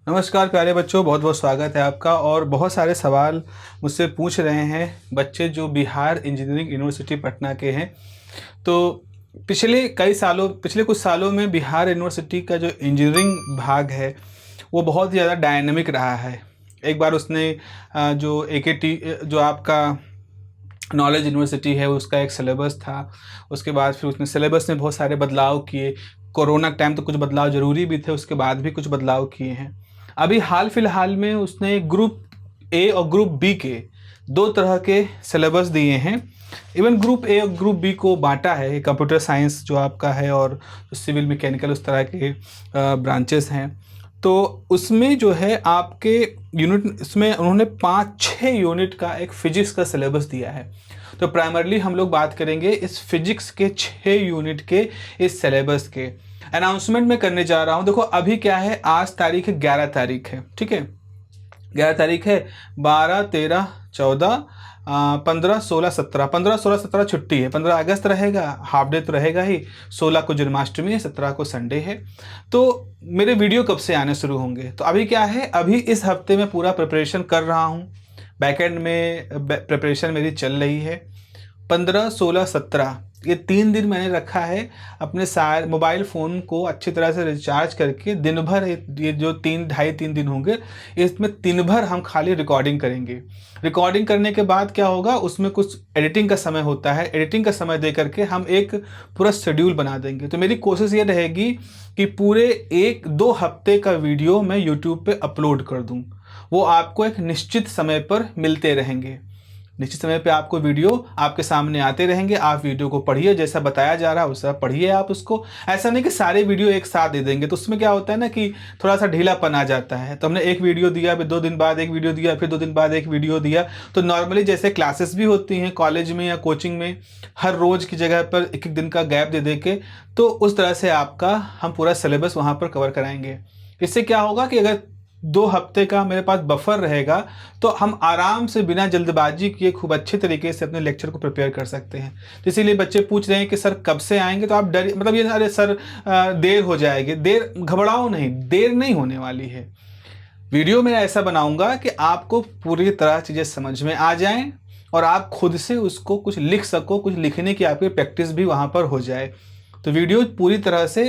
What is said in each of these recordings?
नमस्कार प्यारे बच्चों, बहुत बहुत स्वागत है आपका। और बहुत सारे सवाल मुझसे पूछ रहे हैं बच्चे जो बिहार इंजीनियरिंग यूनिवर्सिटी पटना के हैं। तो पिछले कुछ सालों में बिहार यूनिवर्सिटी का जो इंजीनियरिंग भाग है वो बहुत ज़्यादा डायनेमिक रहा है। एक बार उसने जो AKT जो आपका नॉलेज यूनिवर्सिटी है उसका एक सिलेबस था। उसके बाद फिर उसने सिलेबस में बहुत सारे बदलाव किए। कोरोना के टाइम तो कुछ बदलाव ज़रूरी भी थे, उसके बाद भी कुछ बदलाव किए हैं। अभी हाल फिलहाल में उसने ग्रुप ए और ग्रुप बी के दो तरह के सिलेबस दिए हैं। इवन ग्रुप ए और ग्रुप बी को बांटा है, कंप्यूटर साइंस जो आपका है और सिविल मैकेनिकल उस तरह के ब्रांचेस हैं। तो उसमें जो है आपके यूनिट, इसमें उन्होंने 5-6 यूनिट का एक फिजिक्स का सिलेबस दिया है। तो प्राइमरली हम लोग बात करेंगे इस फिजिक्स के 6 यूनिट के इस सिलेबस के। अनाउंसमेंट मैं करने जा रहा हूँ। देखो अभी क्या है, आज तारीख है 11 तारीख है, ठीक है। 11 तारीख है, 12, 13, 14, 15, 16, 17, 15, 16, 17 छुट्टी है। 15 अगस्त रहेगा, हाफ डे तो रहेगा ही। 16 को जन्माष्टमी है, 17 को संडे है। तो मेरे वीडियो कब से आने शुरू होंगे? तो अभी क्या है, अभी इस हफ्ते में पूरा प्रिपरेशन कर रहा हूँ। बैकएंड में प्रिपरेशन मेरी चल रही है। 15, 16, 17 ये 3 दिन मैंने रखा है अपने सारे मोबाइल फ़ोन को अच्छी तरह से रिचार्ज करके। दिन भर ये जो 3 दिन होंगे, इसमें दिन भर हम खाली रिकॉर्डिंग करेंगे। रिकॉर्डिंग करने के बाद क्या होगा, उसमें कुछ एडिटिंग का समय होता है। एडिटिंग का समय दे करके हम एक पूरा शेड्यूल बना देंगे। तो मेरी कोशिश ये रहेगी कि पूरे 1-2 हफ्ते का वीडियो मैं यूट्यूब पे अपलोड कर दूँ। वो आपको एक निश्चित समय पर मिलते रहेंगे। निश्चित समय पे आपको वीडियो आपके सामने आते रहेंगे। आप वीडियो को पढ़िए, जैसा बताया जा रहा है वैसा पढ़िए आप उसको। ऐसा नहीं कि सारे वीडियो एक साथ दे देंगे, तो उसमें क्या होता है ना कि थोड़ा सा ढीलापन आ जाता है। तो हमने एक वीडियो दिया, फिर 2 दिन बाद एक वीडियो दिया, फिर 2 दिन बाद एक वीडियो दिया। तो नॉर्मली जैसे क्लासेस भी होती हैं कॉलेज में या कोचिंग में, हर रोज़ की जगह पर एक एक दिन का गैप दे दे के, तो उस तरह से आपका हम पूरा सिलेबस वहाँ पर कवर कराएंगे। इससे क्या होगा कि अगर 2 हफ्ते का मेरे पास बफर रहेगा तो हम आराम से बिना जल्दबाजी किए खूब अच्छे तरीके से अपने लेक्चर को प्रिपेयर कर सकते हैं। तो इसीलिए बच्चे पूछ रहे हैं कि सर कब से आएंगे, तो आप डर मतलब ये, अरे सर देर हो जाएगी। देर, घबराओ नहीं, देर नहीं होने वाली है। वीडियो में ऐसा बनाऊंगा कि आपको पूरी तरह चीज़ें समझ में आ जाएं और आप खुद से उसको कुछ लिख सको, कुछ लिखने की आपकी प्रैक्टिस भी वहाँ पर हो जाए। तो वीडियो पूरी तरह से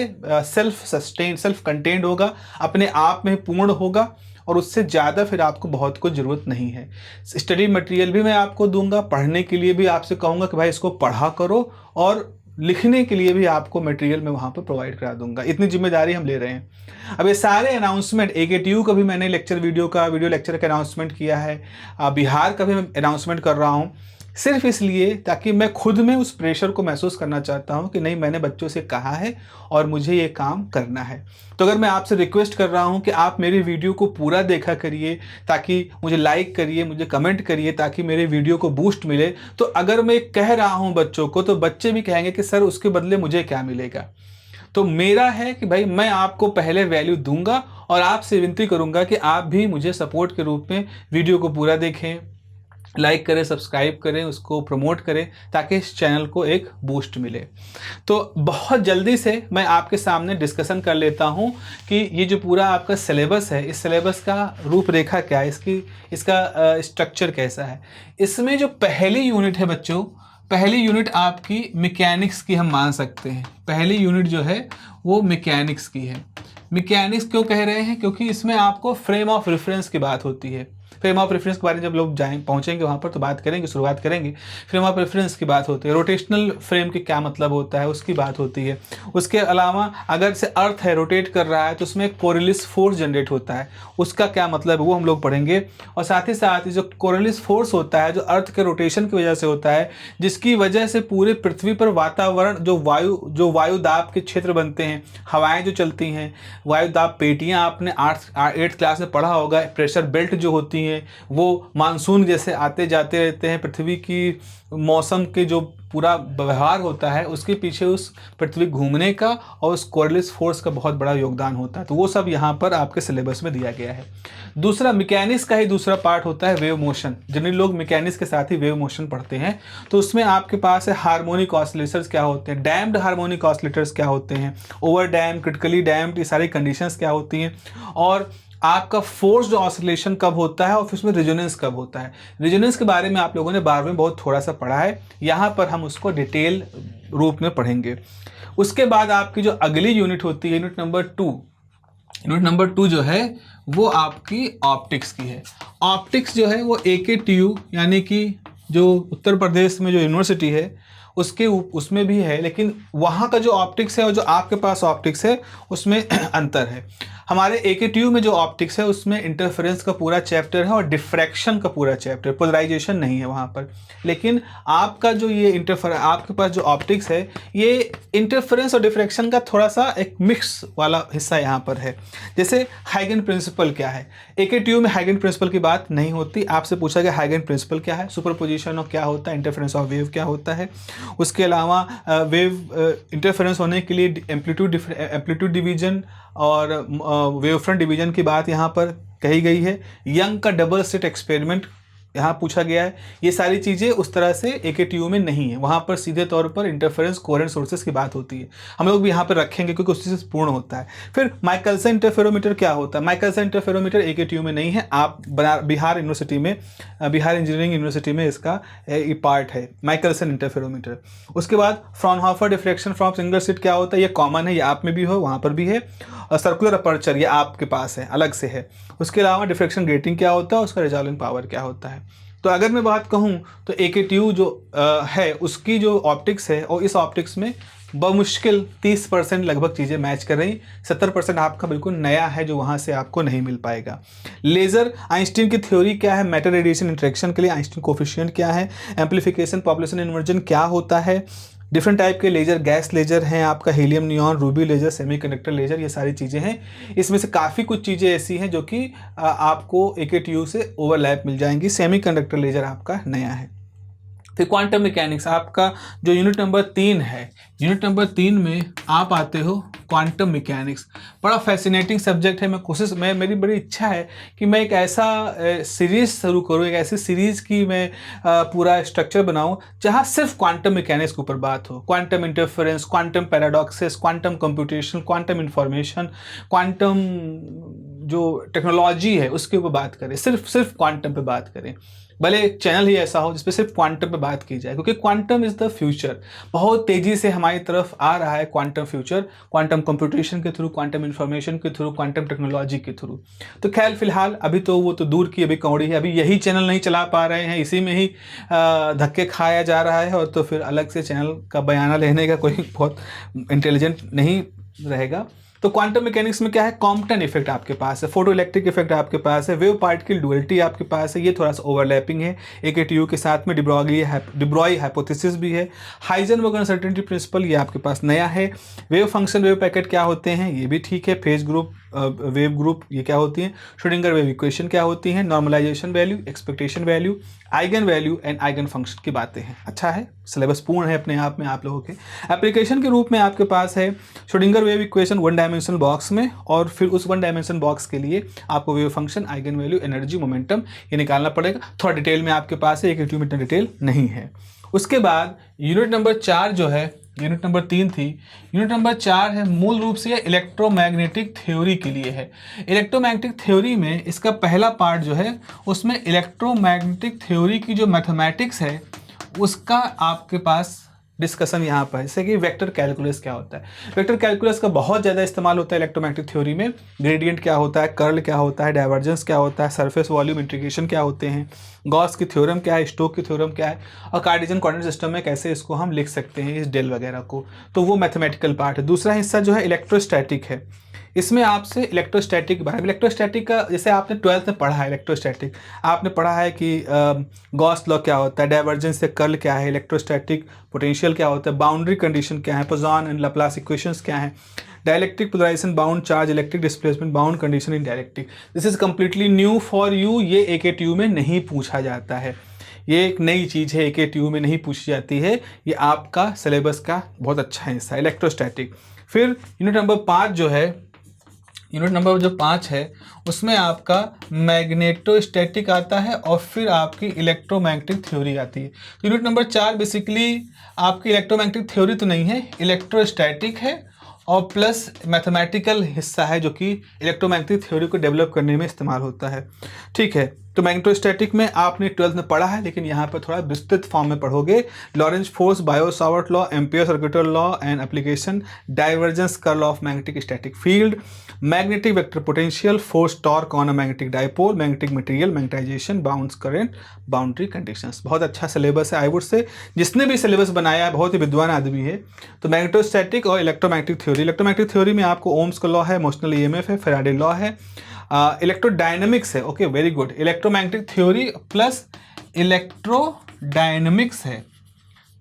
सेल्फ कंटेंड होगा, अपने आप में पूर्ण होगा और उससे ज़्यादा फिर आपको बहुत कुछ ज़रूरत नहीं है। स्टडी मटेरियल भी मैं आपको दूंगा, पढ़ने के लिए भी आपसे कहूँगा कि भाई इसको पढ़ा करो, और लिखने के लिए भी आपको मटेरियल मैं वहाँ पर प्रोवाइड करा दूंगा। इतनी जिम्मेदारी हम ले रहे हैं। अब ये सारे अनाउंसमेंट, AKTU का भी मैंने वीडियो लेक्चर का अनाउंसमेंट किया है, बिहार का भी मैं अनाउंसमेंट कर रहा हूँ, सिर्फ इसलिए ताकि मैं खुद में उस प्रेशर को महसूस करना चाहता हूं कि नहीं, मैंने बच्चों से कहा है और मुझे ये काम करना है। तो अगर मैं आपसे रिक्वेस्ट कर रहा हूं कि आप मेरे वीडियो को पूरा देखा करिए, ताकि मुझे लाइक करिए, मुझे कमेंट करिए, ताकि मेरे वीडियो को बूस्ट मिले। तो अगर मैं कह रहा हूं बच्चों को, तो बच्चे भी कहेंगे कि सर उसके बदले मुझे क्या मिलेगा। तो मेरा है कि भाई मैं आपको पहले वैल्यू दूंगा और आपसे विनती करूंगा कि आप भी मुझे सपोर्ट के रूप में वीडियो को पूरा देखें, लाइक करें, सब्सक्राइब करें, उसको प्रमोट करें, ताकि इस चैनल को एक बूस्ट मिले। तो बहुत जल्दी से मैं आपके सामने डिस्कशन कर लेता हूं कि ये जो पूरा आपका सिलेबस है, इस सिलेबस का रूपरेखा क्या है, इसका स्ट्रक्चर कैसा है। इसमें जो पहली यूनिट है बच्चों, पहली यूनिट आपकी मैकेनिक्स की हम मान सकते हैं। पहली यूनिट जो है वो मैकेनिक्स की है। मैकेनिक्स क्यों कह रहे हैं? क्योंकि इसमें आपको फ्रेम ऑफ रेफरेंस की बात होती है। फ्रेम ऑफ रेफरेंस के बारे में जब लोग पहुंचेंगे वहाँ पर तो बात करेंगे, शुरुआत करेंगे। फ्रेम ऑफ रेफरेंस की बात होती है, रोटेशनल फ्रेम के क्या मतलब होता है उसकी बात होती है। उसके अलावा अगर से अर्थ है, रोटेट कर रहा है, तो उसमें कोरियलिस फोर्स जनरेट होता है, उसका क्या मतलब है वो हम लोग पढ़ेंगे। और साथ ही साथ जो कोरियलिस फोर्स होता है, जो अर्थ के रोटेशन की वजह से होता है, जिसकी वजह से पूरे पृथ्वी पर वातावरण, जो वायु दाब के क्षेत्र बनते हैं, हवाएं जो चलती हैं, वायु दाब पेटियाँ, आपने 8th क्लास में पढ़ा होगा। प्रेशर बेल्ट जो होती हैं वो मानसून जैसे आते जाते रहते हैं। पृथ्वी की मौसम के जो पूरा व्यवहार होता है उसके पीछे उस पृथ्वी घूमने का और उस कोरियलिस फोर्स का बहुत बड़ा योगदान होता है। तो वो सब यहाँ पर आपके सिलेबस में दिया गया है। दूसरा, मैकेनिक्स का ही दूसरा पार्ट होता है वेव मोशन। जनरली लोग मैकेनिक्स के साथ ही वेव मोशन पढ़ते हैं। तो उसमें आपके पास है हार्मोनिक ऑसिलेटर्स क्या होते हैं, डैम्ड हार्मोनिक ऑसिलेटर्स क्या होते हैं, ओवर डैम, क्रिटिकली डैम्ड, ये सारी कंडीशंस क्या होती हैं, और आपका फोर्स्ड ऑसिलेशन कब होता है और फिर उसमें रेजोनेंस कब होता है। रेजोनेंस के बारे में आप लोगों ने 12वीं में बहुत थोड़ा सा पढ़ा है, यहाँ पर हम उसको डिटेल रूप में पढ़ेंगे। उसके बाद आपकी जो अगली यूनिट होती है यूनिट नंबर 2, यूनिट नंबर 2 जो है वो आपकी ऑप्टिक्स की है। ऑप्टिक्स जो है वो AKTU यानी कि जो उत्तर प्रदेश में जो यूनिवर्सिटी है उसमें भी है, लेकिन वहाँ का जो ऑप्टिक्स है और जो आपके पास ऑप्टिक्स है उसमें अंतर है। हमारे AKTU में जो ऑप्टिक्स है उसमें इंटरफेरेंस का पूरा चैप्टर है और डिफ्रैक्शन का पूरा चैप्टर, पोलराइजेशन नहीं है वहाँ पर। लेकिन आपका जो ये आपके पास जो ऑप्टिक्स है ये इंटरफेरेंस और डिफ्रैक्शन का थोड़ा सा एक मिक्स वाला हिस्सा यहाँ पर है। जैसे हाइगन प्रिंसिपल क्या है, AKTU में हाइगन प्रिंसिपल की बात नहीं होती। आपसे पूछा गया हाइगन प्रिंसिपल क्या है, सुपरपोजिशन ऑफ क्या होता है, इंटरफेरेंस ऑफ वेव क्या होता है। उसके अलावा वेव इंटरफेरेंस होने के लिए एम्पलीट्यूड डिवीजन और वेव फ्रंट डिवीजन की बात यहाँ पर कही गई है। यंग का डबल स्लिट एक्सपेरिमेंट यहाँ पूछा गया है। ये सारी चीज़ें उस तरह से AKTU में नहीं है, वहाँ पर सीधे तौर पर इंटरफेरेंस कोहेरेंट सोर्सेज की बात होती है। हम लोग भी यहाँ पर रखेंगे क्योंकि उसी से पूर्ण होता है। फिर माइकलसन इंटरफेरोमीटर क्या होता है, माइकलसन इंटरफेरोमीटर AKTU में नहीं है, आप बिहार यूनिवर्सिटी में, बिहार इंजीनियरिंग यूनिवर्सिटी में इसका ये पार्ट है माइकलसन इंटरफेरोमीटर। उसके बाद Fraunhofer diffraction from single slit क्या होता है, ये कॉमन है, ये आप में भी हो वहाँ पर भी है। और सर्कुलर अपर्चर ये आपके पास है, अलग से है। उसके अलावा डिफ्रैक्शन ग्रेटिंग क्या होता है, उसका रिजॉल्विंग पावर क्या होता है। तो अगर मैं बात कहूँ तो AKTU जो है उसकी जो ऑप्टिक्स है और इस ऑप्टिक्स में बमुश्किल 30% लगभग चीज़ें मैच कर रही, 70% आपका बिल्कुल नया है जो वहाँ से आपको नहीं मिल पाएगा। लेज़र, आइंस्टीन की थ्योरी क्या है, मैटर रेडिएशन इंटरेक्शन के लिए आइंस्टीन कोफिशिएंट क्या है, एम्प्लीफिकेशन पॉपुलेशन इन्वर्जन क्या होता है, डिफरेंट टाइप के लेजर, गैस लेजर हैं आपका, helium neon, ruby laser, semiconductor laser, ये सारी चीज़ें हैं। इसमें से काफ़ी कुछ चीज़ें ऐसी हैं जो कि आपको AKTU से ओवरलैप मिल जाएंगी। सेमीकंडक्टर लेजर आपका नया है। फिर क्वांटम मैकेनिक्स आपका जो यूनिट नंबर 3 है, यूनिट नंबर 3 में आप आते हो क्वांटम मैकेनिक्स। बड़ा फैसिनेटिंग सब्जेक्ट है। मेरी बड़ी इच्छा है कि मैं एक ऐसा सीरीज़ शुरू करूँ, एक ऐसी सीरीज़ की मैं पूरा स्ट्रक्चर बनाऊँ जहाँ सिर्फ क्वांटम मैकेनिक्स के ऊपर बात हो। Quantum interference, quantum paradoxes, quantum computation, quantum information, quantum जो टेक्नोलॉजी है उसके ऊपर बात करें, सिर्फ क्वांटम पे बात करें। भले एक चैनल ही ऐसा हो जिस पे सिर्फ क्वांटम पे बात की जाए, क्योंकि क्वांटम इज़ द फ्यूचर। बहुत तेज़ी से हमारी तरफ आ रहा है क्वांटम फ्यूचर, क्वांटम कंप्यूटेशन के थ्रू, क्वांटम इंफॉर्मेशन के थ्रू, क्वांटम टेक्नोलॉजी के थ्रू। तो खैर फिलहाल अभी तो वो तो दूर की अभी कौड़ी है, अभी यही चैनल नहीं चला पा रहे हैं, इसी में ही धक्के खाया जा रहा है। और तो फिर अलग से चैनल का बयाना लेने का कोई बहुत इंटेलिजेंट नहीं रहेगा। तो क्वांटम मैकेनिक्स में क्या है, कॉम्पटन इफेक्ट आपके पास है, फोटो इलेक्ट्रिक इफेक्ट आपके पास है, वेव पार्टिकल डुअलिटी आपके पास है, ये थोड़ा सा ओवरलैपिंग है AKTU के साथ में। डिब्रॉय हाइपोथेसिस भी है। हाइजेनबर्ग अनसर्टेनिटी प्रिंसिपल ये आपके पास नया है। वेव फंक्शन, वेव पैकेट क्या होते हैं ये भी ठीक है। फेज ग्रुप, वेव ग्रुप ये क्या होती हैं। श्रोडिंगर वेव इक्वेशन क्या होती हैं। Normalization value, expectation value, eigen value and eigen function की बातें हैं। अच्छा है, सिलेबस पूर्ण है अपने आप में आप लोगों के। एप्लीकेशन के रूप में आपके पास है Schrodinger wave equation 1 dimension box में, और फिर उस 1 डायमेंशन बॉक्स के लिए आपको wave function, eigen value, energy, momentum ये निकालना पड़ेगा। थोड़ा डिटेल में आपके पास है, AKTU में इतना डिटेल नहीं है। उसके बाद यूनिट नंबर 4 जो है, यूनिट नंबर 3 थी, यूनिट नंबर 4 है मूल रूप से इलेक्ट्रोमैग्नेटिक थ्योरी के लिए है। इलेक्ट्रोमैग्नेटिक थ्योरी में इसका पहला पार्ट जो है उसमें इलेक्ट्रोमैग्नेटिक थ्योरी की जो मैथमेटिक्स है उसका आपके पास डिस्कशन यहाँ पर है। जैसे कि वेक्टर कैलकुलस क्या होता है, वेक्टर कैलकुलस का बहुत ज़्यादा इस्तेमाल होता है इलेक्ट्रोमैग्नेटिक थ्योरी में। ग्रेडियंट क्या होता है, कर्ल क्या होता है, डाइवर्जेंस क्या होता है, सरफेस वॉल्यूम इंटीग्रेशन क्या होते हैं, गॉस की थ्योरम क्या है, स्टोक की थ्योरम क्या है, और कार्टेशियन कोऑर्डिनेट सिस्टम में कैसे इसको हम लिख सकते हैं इस डेल वगैरह को। तो वो मैथमेटिकल पार्ट है। दूसरा हिस्सा जो है इलेक्ट्रोस्टैटिक है। इसमें आपसे इलेक्ट्रोस्टैटिक के बारे में, इलेक्ट्रोस्टैटिक का जैसे आपने 12th में पढ़ा है, इलेक्ट्रोस्टैटिक आपने पढ़ा है कि गॉस लॉ क्या होता है, डाइवर्जेंस से कर्ल क्या है, इलेक्ट्रोस्टैटिक पोटेंशियल क्या होता है, बाउंड्री कंडीशन क्या है, पोजॉन एंड लैप्लास इक्वेशंस क्या है, dielectric polarization, bound charge, electric displacement, bound condition in dielectric. This is completely new for you, ये AKTU में नहीं पूछा जाता है, ये एक नई चीज़ है, AKTU में नहीं पूछी जाती है, ये आपका सिलेबस का बहुत अच्छा हिस्सा है इलेक्ट्रोस्टैटिक। फिर यूनिट नंबर 5 जो है, यूनिट नंबर जो 5 है उसमें आपका मैग्नेटोस्टैटिक आता है और फिर आपकी इलेक्ट्रोमैग्नेटिक थ्योरी आती है। तो यूनिट नंबर 4 बेसिकली आपकी इलेक्ट्रोमैग्नेटिक थ्योरी तो नहीं है, इलेक्ट्रोस्टैटिक है और प्लस मैथमेटिकल हिस्सा है जो कि इलेक्ट्रोमैग्नेटिक थ्योरी को डेवलप करने में इस्तेमाल होता है। ठीक है, तो मैग्नेटोस्टैटिक में आपने 12th में पढ़ा है, लेकिन यहाँ पर थोड़ा विस्तृत फॉर्म में पढ़ोगे। Lorentz force, Biot Savart law, Ampere circular law and application, divergence curl of magnetic static field, magnetic vector potential, force torque on a magnetic dipole, magnetic material, magnetization, bounce current, boundary conditions. बहुत अच्छा syllabus है। I would say जिसने भी syllabus बनाया है बहुत ही विद्वान आदमी है। तो मैग्नेटोस्टैटिक और इलेक्ट्रोमैग्नेटिक थ्योरी, इलेक्ट्रोमैग्नेटिक थ्योरी में आपको ओम्स का लॉ है, मोशनल ईएमएफ है, फैराडे लॉ है, इलेक्ट्रोडायनेमिक्स है। Okay, very good. Electromagnetic theory plus electrodynamics है।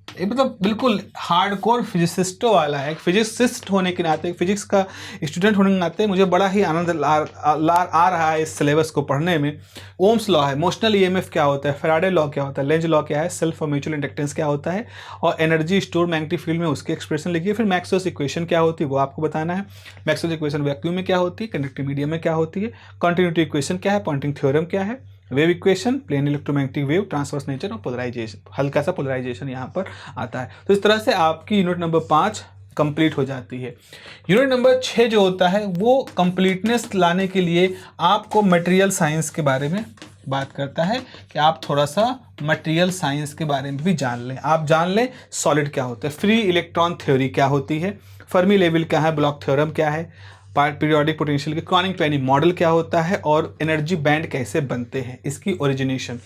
ये मतलब बिल्कुल हार्डकोर फिजिसिस्टों वाला है। एक फिजिसिस्ट होने के नाते, एक फिजिक्स का स्टूडेंट होने के नाते मुझे बड़ा ही आनंद आ रहा है इस सिलेबस को पढ़ने में। ओम्स लॉ है, मोशनल ईएमएफ क्या होता है, फैराडे लॉ क्या होता है, लेंज लॉ क्या है, सेल्फ और म्यूचुअल इंडक्टेंस क्या होता है, और एनर्जी स्टोर मैग्नेटिक फील्ड में उसकी एक्सप्रेशन लिखिए। फिर मैक्सवेल्स इक्वेशन क्या होती है वो आपको बताना है। मैक्सवेल्स इक्वेशन वैक्यूम में क्या होती है, कंडक्टिव मीडियम में क्या होती है, कंटिन्यूटी इक्वेशन क्या है, पॉइंटिंग थ्योरम क्या है, wave equation, plane electromagnetic wave, transverse nature और पोलराइजेशन, हल्का सा पोलराइजेशन यहाँ पर आता है। तो इस तरह से आपकी यूनिट नंबर 5 कंप्लीट हो जाती है। यूनिट नंबर 6 जो होता है वो कंप्लीटनेस लाने के लिए आपको मटेरियल साइंस के बारे में बात करता है कि आप थोड़ा सा मटेरियल साइंस के बारे में भी जान लें। आप जान लें सॉलिड क्या होता है, फ्री इलेक्ट्रॉन थ्योरी क्या होती है, फर्मी लेवल क्या है, ब्लॉक थ्योरम क्या है, पीरियोडिक पोटेंशियल के क्रॉनिक ट्वेनी मॉडल क्या होता है, और एनर्जी बैंड कैसे बनते हैं, इसकी ओरिजिनेशन।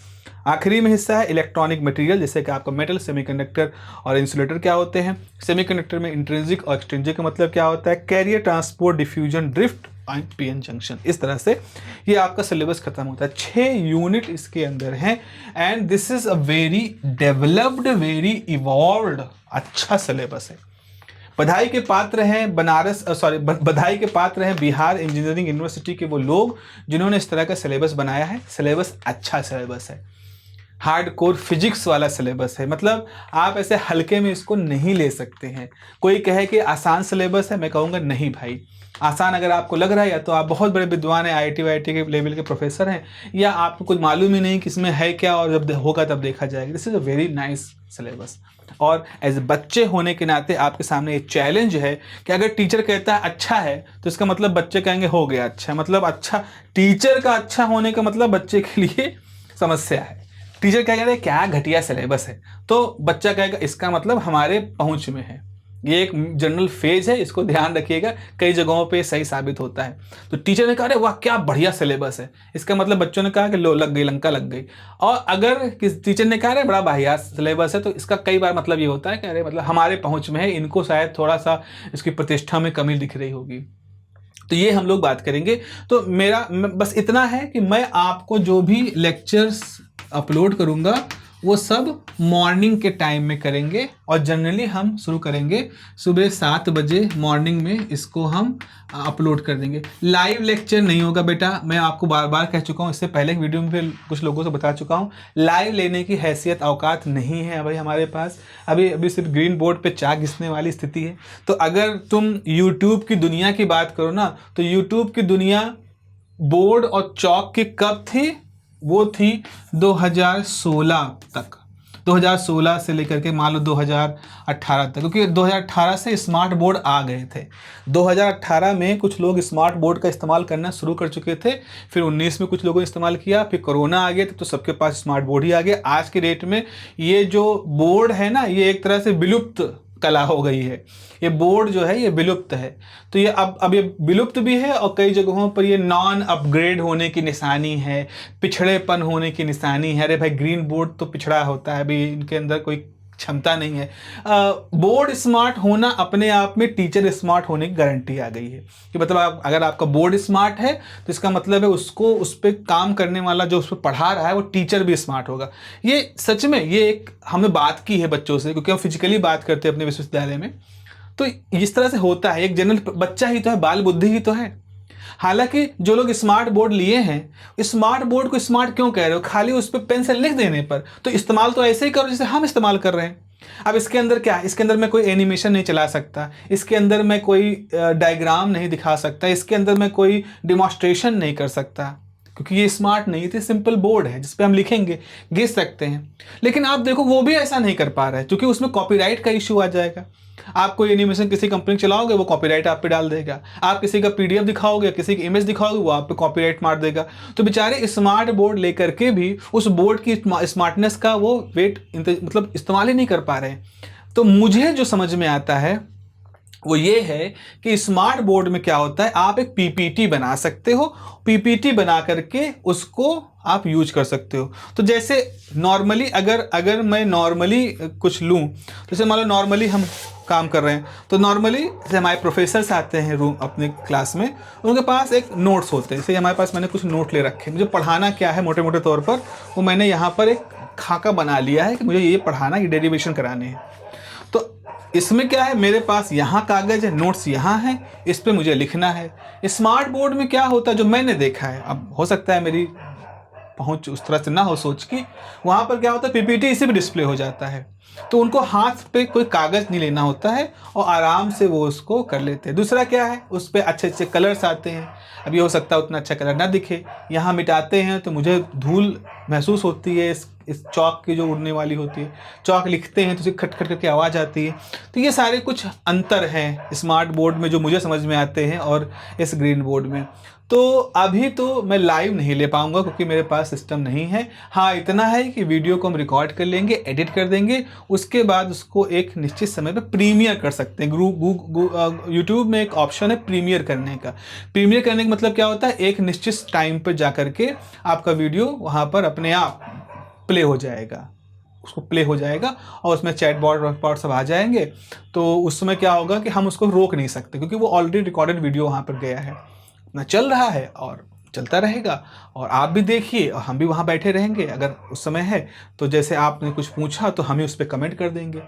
आखिरी में हिस्सा है इलेक्ट्रॉनिक मटेरियल, जैसे कि आपका मेटल, सेमीकंडक्टर और इंसुलेटर क्या होते हैं। सेमीकंडक्टर में इंट्रिंसिक और एक्सट्रिंसिक का मतलब क्या होता है, carrier, transport, diffusion, drift, PN junction. इस तरह से ये आपका सिलेबस खत्म होता है। 6 यूनिट इसके अंदर हैं and this is a very developed, very evolved अच्छा सिलेबस है। बधाई के पात्र हैं बधाई के पात्र हैं बिहार इंजीनियरिंग यूनिवर्सिटी के वो लोग जिन्होंने इस तरह का सिलेबस बनाया है। सिलेबस अच्छा सिलेबस है, हार्डकोर फिजिक्स वाला सिलेबस है। मतलब आप ऐसे हल्के में इसको नहीं ले सकते हैं। कोई कहे कि आसान सिलेबस है, मैं कहूँगा नहीं भाई। आसान अगर आपको लग रहा है या तो आप बहुत बड़े विद्वान हैं, आईआईटी वाईआईटी के लेवल के प्रोफेसर हैं, या आपको कुछ मालूम ही नहीं कि इसमें है क्या और जब होगा तब देखा जाएगा। This is a very nice syllabus. और एज बच्चे होने के नाते आपके सामने ये चैलेंज है कि अगर टीचर कहता है अच्छा है तो इसका मतलब बच्चे कहेंगे हो गया अच्छा। मतलब अच्छा, टीचर का अच्छा होने का मतलब बच्चे के लिए समस्या है। टीचर क्या कह रहे हैं, क्या घटिया सिलेबस है, तो बच्चा कहेगा इसका मतलब हमारे पहुंच में है। ये एक जनरल फेज है, इसको ध्यान रखिएगा, कई जगहों पे सही साबित होता है। तो टीचर ने कहा अरे वाह क्या बढ़िया सिलेबस है, इसका मतलब बच्चों ने कहा कि लो लग गई, लंका लग गई। और अगर किस टीचर ने कहा अरे बड़ा बढ़िया सिलेबस है, तो इसका कई बार मतलब ये होता है कि अरे मतलब हमारे पहुंच में है, इनको शायद थोड़ा सा इसकी प्रतिष्ठा में कमी दिख रही होगी। तो ये हम लोग बात करेंगे। तो मेरा बस इतना है कि मैं आपको जो भी लेक्चर्स अपलोड करूंगा वो सब मॉर्निंग के टाइम में करेंगे, और जनरली हम शुरू करेंगे सुबह 7 बजे मॉर्निंग में, इसको हम अपलोड कर देंगे। लाइव लेक्चर नहीं होगा बेटा, मैं आपको बार बार कह चुका हूँ, इससे पहले एक वीडियो में फिर कुछ लोगों से बता चुका हूँ। लाइव लेने की हैसियत औकात नहीं है भाई हमारे पास। अभी सिर्फ ग्रीन बोर्ड पे चाक घिसने वाली स्थिति है। तो अगर तुम यूट्यूब की दुनिया की बात करो ना, तो यूट्यूब की दुनिया बोर्ड और चौक की कब थी, वो थी 2016 तक, 2016 से लेकर के मान लो 2018 तक, क्योंकि 2018 से स्मार्ट बोर्ड आ गए थे। 2018 में कुछ लोग स्मार्ट बोर्ड का इस्तेमाल करना शुरू कर चुके थे, फिर 19 में कुछ लोगों ने इस्तेमाल किया, फिर कोरोना आ गया तो सबके पास स्मार्ट बोर्ड ही आ गया। आज के डेट में ये जो बोर्ड है ना, ये एक तरह से विलुप्त कला हो गई है। ये बोर्ड जो है ये विलुप्त है। तो ये अब ये विलुप्त भी है, और कई जगहों पर ये नॉन अपग्रेड होने की निशानी है, पिछड़ेपन होने की निशानी है। अरे भाई ग्रीन बोर्ड तो पिछड़ा होता है, अभी इनके अंदर कोई क्षमता नहीं है। बोर्ड स्मार्ट होना अपने आप में टीचर स्मार्ट होने की गारंटी आ गई है कि मतलब अगर आपका बोर्ड स्मार्ट है तो इसका मतलब है उसको उस पर काम करने वाला जो उस पर पढ़ा रहा है वो टीचर भी स्मार्ट होगा। ये सच में ये एक हमने बात की है बच्चों से, क्योंकि हम फिजिकली बात करते हैं अपने विश्वविद्यालय में। तो इस तरह से होता है, एक जनरल बच्चा ही तो है, बाल बुद्धि ही तो है। हालांकि जो लोग स्मार्ट बोर्ड लिए हैं, स्मार्ट बोर्ड को स्मार्ट क्यों कह रहे हो, खाली उस पर पेन से लिख देने पर, तो इस्तेमाल तो ऐसे ही करो जैसे हम इस्तेमाल कर रहे हैं। अब इसके अंदर क्या है, इसके अंदर मैं कोई एनिमेशन नहीं चला सकता, इसके अंदर मैं कोई डायग्राम नहीं दिखा सकता, इसके अंदर मैं कोई डिमॉन्स्ट्रेशन नहीं कर सकता, क्योंकि ये स्मार्ट नहीं थे, सिंपल बोर्ड है जिस पे हम लिखेंगे, घिस सकते हैं। लेकिन आप देखो वो भी ऐसा नहीं कर पा रहा है, क्योंकि उसमें कॉपीराइट का इशू आ जाएगा। आप कोई एनिमेशन किसी कंपनी चलाओगे वो कॉपीराइट आप पे डाल देगा, आप किसी का पीडीएफ दिखाओगे, किसी की इमेज दिखाओगे, वो आप पे कॉपीराइट मार देगा। तो बेचारे स्मार्ट बोर्ड लेकर के भी उस बोर्ड की स्मार्टनेस का वो वेट मतलब इस्तेमाल ही नहीं कर पा रहे हैं। तो मुझे जो समझ में आता है वो ये है कि स्मार्ट बोर्ड में क्या होता है, आप एक पीपीटी बना सकते हो, पीपीटी बना करके उसको आप यूज कर सकते हो। तो जैसे नॉर्मली अगर मैं नॉर्मली कुछ लूँ, जैसे मान लो नॉर्मली हम काम कर रहे हैं, तो नॉर्मली जैसे हमारे प्रोफेसर्स आते हैं रूम अपने क्लास में, उनके पास एक नोट्स होते हैं। जैसे हमारे पास मैंने कुछ नोट ले रखे हैं, मुझे पढ़ाना क्या है मोटे मोटे तौर पर, वो मैंने यहाँ पर एक खाका बना लिया है कि मुझे ये पढ़ाना, ये डेरिवेशन कराने हैं। तो इसमें क्या है, मेरे पास यहाँ कागज है, नोट्स यहाँ है, इस पे मुझे लिखना है। स्मार्ट बोर्ड में क्या होता है जो मैंने देखा है, अब हो सकता है मेरी पहुंच उस तरह से ना हो सोच की, वहाँ पर क्या होता है पीपीटी इसी पे डिस्प्ले हो जाता है, तो उनको हाथ पे कोई कागज़ नहीं लेना होता है और आराम से वो उसको कर लेते हैं। दूसरा क्या है, उस पर अच्छे अच्छे कलर्स आते हैं। अब ये हो सकता है उतना अच्छा कलर ना दिखे, यहाँ मिटाते हैं तो मुझे धूल महसूस होती है इस चौक की जो उड़ने वाली होती है, चौक लिखते हैं तो उसे खट खट करके आवाज़ आती है। तो ये सारे कुछ अंतर हैं स्मार्ट बोर्ड में जो मुझे समझ में आते हैं और इस ग्रीन बोर्ड में। तो अभी तो मैं लाइव नहीं ले पाऊंगा क्योंकि मेरे पास सिस्टम नहीं है। हाँ, इतना है कि वीडियो को हम रिकॉर्ड कर लेंगे, एडिट कर देंगे, उसके बाद उसको एक निश्चित समय पर प्रीमियर कर सकते हैं। यूट्यूब में एक ऑप्शन है प्रीमियर करने का। प्रीमियर करने का मतलब क्या होता है, एक निश्चित टाइम पर जा करके आपका वीडियो वहाँ पर अपने आप प्ले हो जाएगा, उसको प्ले हो जाएगा और उसमें चैट बॉट सब आ जाएंगे। तो उस समय क्या होगा कि हम उसको रोक नहीं सकते क्योंकि वो ऑलरेडी रिकॉर्डेड वीडियो वहाँ पर गया है, अपना चल रहा है और चलता रहेगा, और आप भी देखिए और हम भी वहाँ बैठे रहेंगे। अगर उस समय है तो जैसे आपने कुछ पूछा तो हम ही उस पर कमेंट कर देंगे।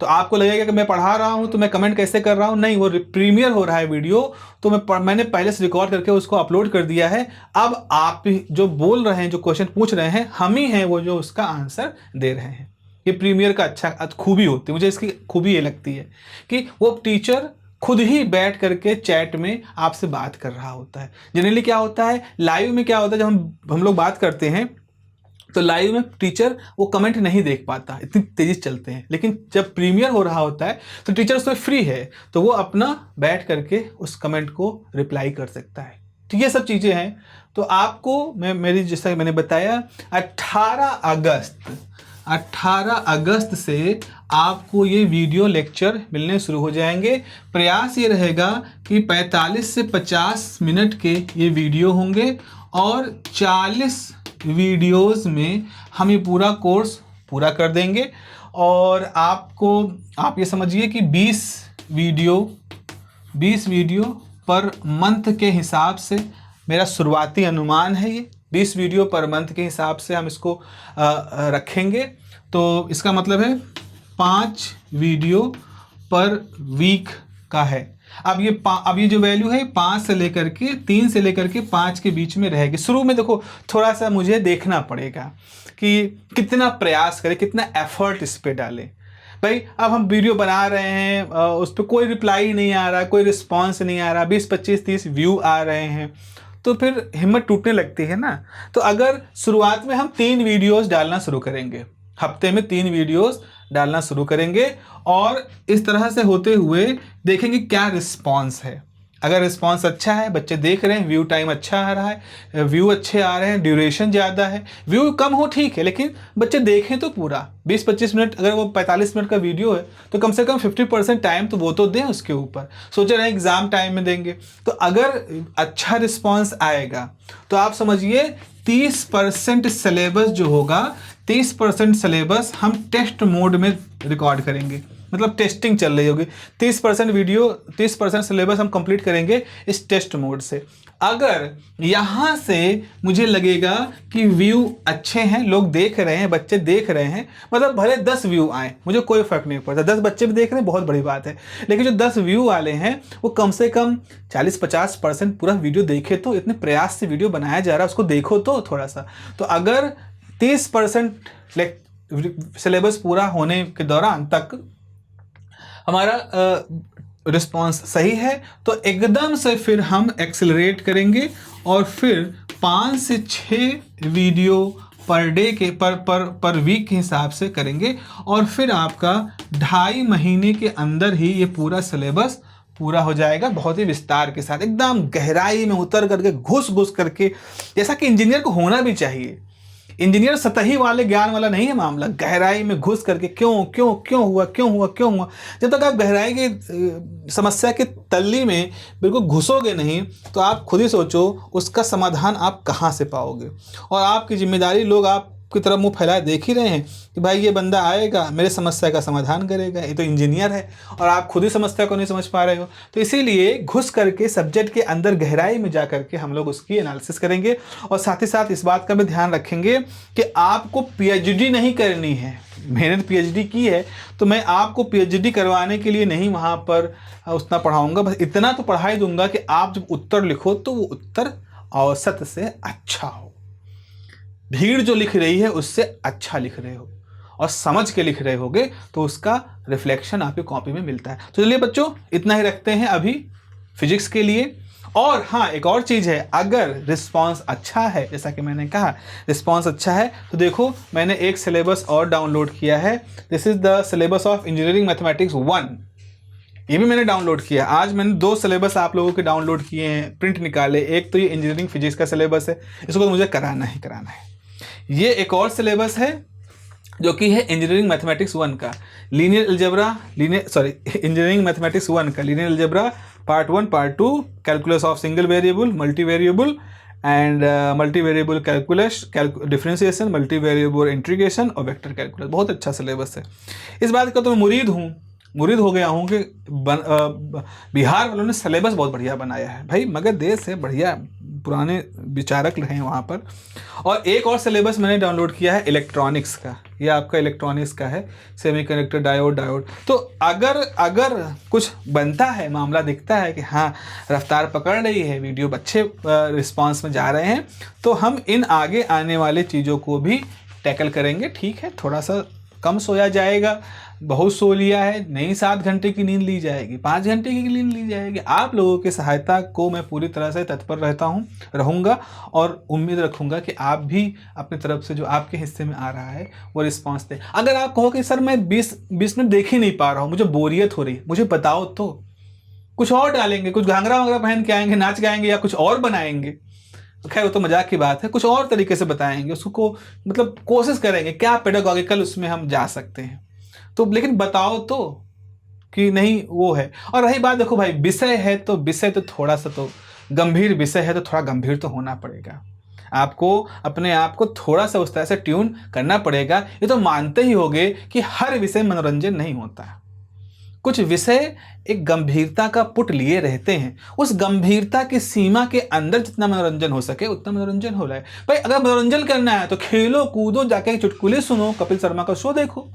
तो आपको लगेगा कि मैं पढ़ा रहा हूँ तो मैं कमेंट कैसे कर रहा हूँ, नहीं, वो प्रीमियर हो रहा है वीडियो, तो मैंने पहले से रिकॉर्ड करके उसको अपलोड कर दिया है। अब आप जो बोल रहे हैं, जो क्वेश्चन पूछ रहे हैं, हम ही हैं वो जो उसका आंसर दे रहे हैं। ये प्रीमियर का अच्छा खूबी होती है, मुझे इसकी खूबी ये लगती है कि वो टीचर खुद ही बैठ करके चैट में आपसे बात कर रहा होता है। जनरली क्या होता है, लाइव में क्या होता है, जब हम लोग बात करते हैं तो लाइव में टीचर वो कमेंट नहीं देख पाता, इतनी तेजी से चलते हैं। लेकिन जब प्रीमियर हो रहा होता है तो टीचर उसमें फ्री है, तो वो अपना बैठ करके उस कमेंट को रिप्लाई कर सकता है। तो ये सब चीज़ें हैं। तो आपको मेरी जैसा मैंने बताया 18 अगस्त से आपको ये वीडियो लेक्चर मिलने शुरू हो जाएंगे। प्रयास ये रहेगा कि 45 से 50 मिनट के ये वीडियो होंगे और 40 वीडियोस में हम ये पूरा कोर्स पूरा कर देंगे। और आप ये समझिए कि 20 वीडियो पर मंथ के हिसाब से मेरा शुरुआती अनुमान है। ये 20 वीडियो पर मंथ के हिसाब से हम इसको रखेंगे। तो इसका मतलब है 5 वीडियो पर वीक का है। अब ये जो वैल्यू है 5 से लेकर के 3 से लेकर के 5 के बीच में रहेगी। शुरू में देखो थोड़ा सा मुझे देखना पड़ेगा कि कितना प्रयास करें, कितना एफर्ट इस पे डालें। भाई अब हम वीडियो बना रहे हैं, उस पर कोई रिप्लाई नहीं आ रहा, कोई रिस्पॉन्स नहीं आ रहा, 20, 25, 30 व्यू आ रहे हैं, तो फिर हिम्मत टूटने लगती है ना। तो अगर शुरुआत में हम 3 वीडियोस डालना शुरू करेंगे, हफ्ते में 3 वीडियोस डालना शुरू करेंगे, और इस तरह से होते हुए देखेंगे क्या रिस्पॉन्स है। अगर रिस्पॉन्स अच्छा है, बच्चे देख रहे हैं, व्यू टाइम अच्छा आ रहा है, व्यू अच्छे आ रहे हैं, ड्यूरेशन ज़्यादा है, व्यू कम हो ठीक है, लेकिन बच्चे देखें तो पूरा 20-25 मिनट। अगर वो 45 मिनट का वीडियो है तो कम से कम 50% टाइम तो वो तो दें उसके ऊपर। सोच रहे हैं एग्ज़ाम टाइम में देंगे, तो अगर अच्छा रिस्पॉन्स आएगा तो आप समझिए 30% सिलेबस जो होगा, 30% सिलेबस हम टेस्ट मोड में रिकॉर्ड करेंगे, मतलब टेस्टिंग चल रही होगी। 30% सिलेबस हम कंप्लीट करेंगे इस टेस्ट मोड से। अगर यहाँ से मुझे लगेगा कि व्यू अच्छे हैं, लोग देख रहे हैं, बच्चे देख रहे हैं, मतलब भले 10 व्यू आए मुझे कोई फ़र्क नहीं पड़ता, 10 बच्चे भी देख रहे हैं बहुत बड़ी बात है, लेकिन जो 10 व्यू वाले हैं वो कम से कम 40-50% पूरा वीडियो देखे। तो इतने प्रयास से वीडियो बनाया जा रहा है, उसको देखो तो थोड़ा सा। तो अगर 30% सिलेबस पूरा होने के दौरान तक हमारा रिस्पॉन्स सही है तो एकदम से फिर हम एक्सेलरेट करेंगे और फिर 5 से 6 वीडियो पर डे के पर वीक के हिसाब से करेंगे और फिर आपका 2.5 महीने के अंदर ही ये पूरा सिलेबस पूरा हो जाएगा, बहुत ही विस्तार के साथ, एकदम गहराई में उतर करके घुस करके, जैसा कि इंजीनियर को होना भी चाहिए। इंजीनियर सतही वाले ज्ञान वाला नहीं है मामला, गहराई में घुस करके क्यों हुआ। जब तक आप गहराई की समस्या के तल्ली में बिल्कुल घुसोगे नहीं तो आप खुद ही सोचो उसका समाधान आप कहाँ से पाओगे। और आपकी जिम्मेदारी, लोग आपकी तरफ मुंह फैलाए देख ही रहे हैं कि भाई ये बंदा आएगा मेरे समस्या का समाधान करेगा, ये तो इंजीनियर है, और आप खुद ही समस्या को नहीं समझ पा रहे हो। तो इसीलिए घुस करके सब्जेक्ट के अंदर गहराई में जा करके हम लोग उसकी एनालिसिस करेंगे। और साथ ही साथ इस बात का भी ध्यान रखेंगे कि आपको पीएचडी नहीं करनी है। मैंने पीएचडी की है तो मैं आपको पीएचडी करवाने के लिए नहीं वहाँ पर उतना पढ़ाऊँगा, बस इतना तो पढ़ा ही दूंगा कि आप जब उत्तर लिखो तो वो उत्तर औसत से अच्छा हो, भीड़ जो लिख रही है उससे अच्छा लिख रहे हो और समझ के लिख रहे होगे तो उसका रिफ्लेक्शन आपकी कॉपी में मिलता है। तो चलिए बच्चों, इतना ही रखते हैं अभी फिजिक्स के लिए। और हाँ, एक और चीज़ है, अगर रिस्पांस अच्छा है, जैसा कि मैंने कहा रिस्पांस अच्छा है, तो देखो मैंने एक सिलेबस और डाउनलोड किया है। This is the syllabus of engineering mathematics 1। ये भी मैंने डाउनलोड किया। आज मैंने 2 सिलेबस आप लोगों के डाउनलोड किए हैं, प्रिंट निकाले। एक तो ये इंजीनियरिंग फिजिक्स का सिलेबस है, इसको तो मुझे कराना है। ये एक और सिलेबस है जो कि है इंजीनियरिंग मैथमेटिक्स 1 का इंजीनियरिंग मैथमेटिक्स 1 का linear algebra part 1 part 2, calculus of single variable, multi variable and multi variable calculus, differentiation, multi variable integration और वेक्टर कैलकुलस। बहुत अच्छा सिलेबस है। इस बात का तो मैं मुरीद हो गया हूँ कि बिहार वालों ने सिलेबस बहुत बढ़िया बनाया है। भाई मगध देश है, बढ़िया पुराने विचारक रहे हैं वहाँ पर। और एक और सिलेबस मैंने डाउनलोड किया है इलेक्ट्रॉनिक्स का, ये आपका इलेक्ट्रॉनिक्स का है, सेमीकंडक्टर, डायोड। तो अगर कुछ बनता है, मामला दिखता है कि हाँ रफ्तार पकड़ रही है, वीडियो अच्छे रिस्पांस में जा रहे हैं, तो हम इन आगे आने वाले चीज़ों को भी टैकल करेंगे। ठीक है, थोड़ा सा कम सोया जाएगा, बहुत सो लिया है, नहीं 7 घंटे की नींद ली जाएगी, 5 घंटे की नींद ली जाएगी। आप लोगों की सहायता को मैं पूरी तरह से तत्पर रहूँगा और उम्मीद रखूँगा कि आप भी अपनी तरफ से जो आपके हिस्से में आ रहा है वो रिस्पांस दें। अगर आप कहो कि सर मैं 20 मिनट देख ही नहीं पा रहा हूँ, मुझे बोरियत हो रही है, मुझे बताओ तो कुछ और डालेंगे, कुछ घाघरा वगैरह पहन के आएंगे, नाच गाएंगे या कुछ और बनाएंगे। तो खैर वो तो मजाक की बात है, कुछ और तरीके से बताएंगे उसको, मतलब कोशिश करेंगे क्या पेडागॉजिकल उसमें हम जा सकते हैं। तो लेकिन बताओ तो कि नहीं वो है। और रही बात, देखो भाई विषय है तो विषय तो थोड़ा सा तो गंभीर विषय है, तो थोड़ा गंभीर तो होना पड़ेगा। आपको अपने आप को थोड़ा सा उस तरह से ट्यून करना पड़ेगा। ये तो मानते ही होगे कि हर विषय मनोरंजन नहीं होता, कुछ विषय एक गंभीरता का पुट लिए रहते हैं। उस गंभीरता की सीमा के अंदर जितना मनोरंजन हो सके उतना मनोरंजन हो रहा है। भाई अगर मनोरंजन करना है तो खेलो कूदो, जाके चुटकुले सुनो, कपिल शर्मा का शो देखो।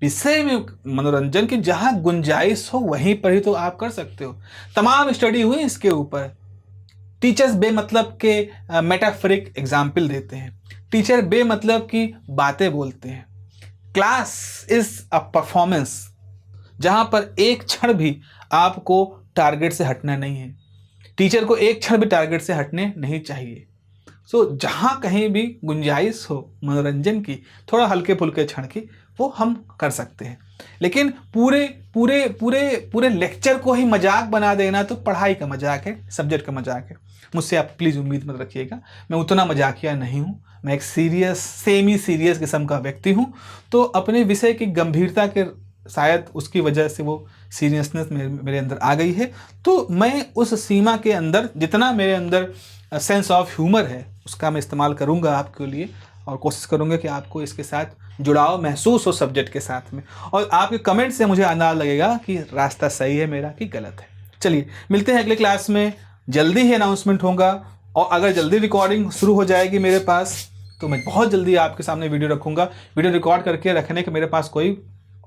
विषय में मनोरंजन की जहां गुंजाइश हो वहीं पर ही तो आप कर सकते हो। तमाम स्टडी हुई इसके ऊपर। टीचर्स बेमतलब के मेटाफोरिक एग्जाम्पल देते हैं, टीचर बेमतलब की बातें बोलते हैं। क्लास इज अ परफॉर्मेंस जहां पर एक क्षण भी आपको टारगेट से हटना नहीं है। टीचर को एक क्षण भी टारगेट से हटने नहीं चाहिए। सो जहां कहीं भी गुंजाइश हो मनोरंजन की, थोड़ा हल्के फुल्के क्षण की, वो हम कर सकते हैं। लेकिन पूरे लेक्चर को ही मजाक बना देना तो पढ़ाई का मजाक है, सब्जेक्ट का मजाक है। मुझसे आप प्लीज़ उम्मीद मत रखिएगा, मैं उतना मजाकिया नहीं हूँ। मैं एक सेमी सीरियस किस्म का व्यक्ति हूँ। तो अपने विषय की गंभीरता के शायद उसकी वजह से वो सीरियसनेस मेरे अंदर आ गई है। तो मैं उस सीमा के अंदर जितना मेरे अंदर सेंस ऑफ ह्यूमर है उसका मैं इस्तेमाल करूँगा आपके लिए, और कोशिश करूँगा कि आपको इसके साथ जुड़ाव महसूस हो सब्जेक्ट के साथ में। और आपके कमेंट से मुझे अंदाज़ा लगेगा कि रास्ता सही है मेरा कि गलत है। चलिए मिलते हैं अगले क्लास में, जल्दी ही अनाउंसमेंट होगा। और अगर जल्दी रिकॉर्डिंग शुरू हो जाएगी मेरे पास तो मैं बहुत जल्दी आपके सामने वीडियो रखूँगा। वीडियो रिकॉर्ड करके रखने के मेरे पास कोई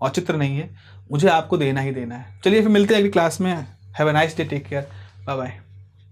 औचित्य नहीं है, मुझे आपको देना ही देना है। चलिए फिर मिलते हैं अगली क्लास में। Have a nice day, take care, bye bye.